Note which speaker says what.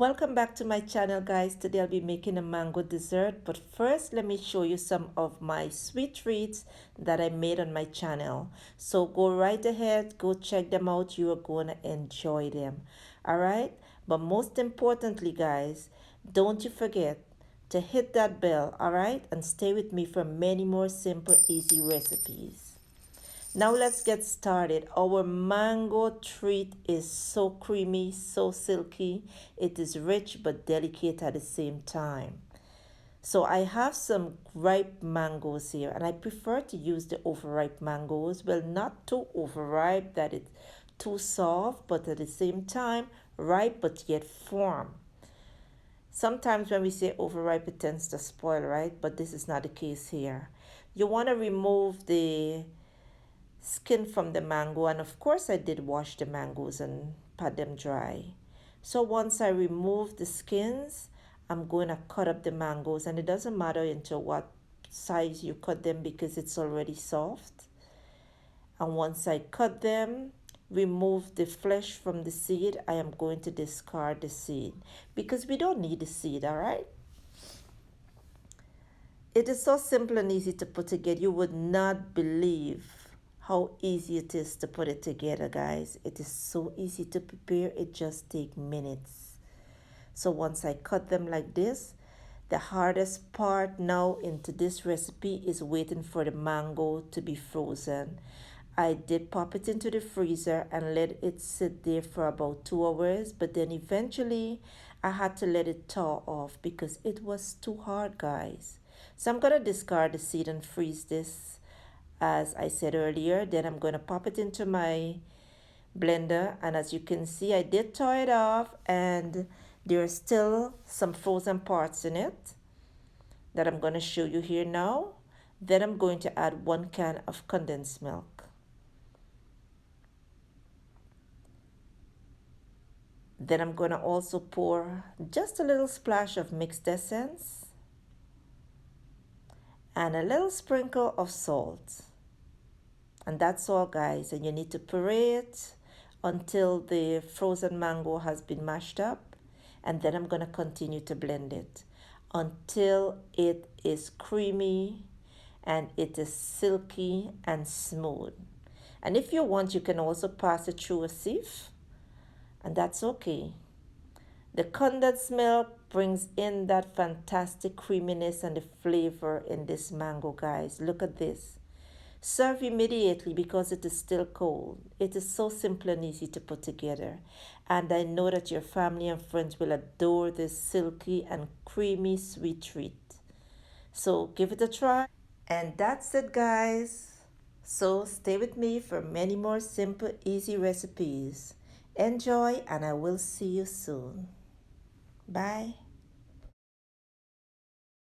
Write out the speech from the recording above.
Speaker 1: Welcome back to my channel, guys. Today I'll be making a mango dessert, but first let me show you some of my sweet treats that I made on my channel. So go right ahead, go check them out. You are going to enjoy them. All right, but most importantly, guys, don't you forget to hit that bell, all right, and stay with me for many more simple easy recipes. Now let's get started. Our mango treat is so creamy, so silky. It is rich but delicate at the same time. So I have some ripe mangoes here, and I prefer to use the overripe mangoes. Well, not too overripe that it's too soft, but at the same time ripe but yet firm. Sometimes when we say overripe, it tends to spoil, right? But this is not the case here. You want to remove the skin from the mango, and of course I did wash the mangoes and pat them dry. So once I remove the skins, I'm going to cut up the mangoes, and it doesn't matter into what size you cut them because it's already soft. And once I cut them, remove the flesh from the seed, I am going to discard the seed because we don't need the seed. All right, it is so simple and easy to put together. You would not believe how easy it is to put it together, guys. It is so easy to prepare. It just takes minutes. So once I cut them like this, the hardest part now into this recipe is waiting for the mango to be frozen. I did pop it into the freezer and let it sit there for about 2 hours, but then eventually I had to let it thaw off because it was too hard, guys. So I'm gonna discard the seed and freeze this as I said earlier. Then I'm going to pop it into my blender, and as you can see, I did thaw it off, and there are still some frozen parts in it that I'm going to show you here now. Then I'm going to add 1 can of condensed milk. Then I'm going to also pour just a little splash of mixed essence and a little sprinkle of salt. And that's all, guys, and you need to puree it until the frozen mango has been mashed up, and then I'm going to continue to blend it until it is creamy and it is silky and smooth. And if you want, you can also pass it through a sieve, and that's okay. The condensed milk brings in that fantastic creaminess and the flavor in this mango, guys. Look at this. Serve immediately because it is still cold. It is so simple and easy to put together. And I know that your family and friends will adore this silky and creamy sweet treat. So give it a try. And that's it, guys. So stay with me for many more simple, easy recipes. Enjoy, and I will see you soon. Bye.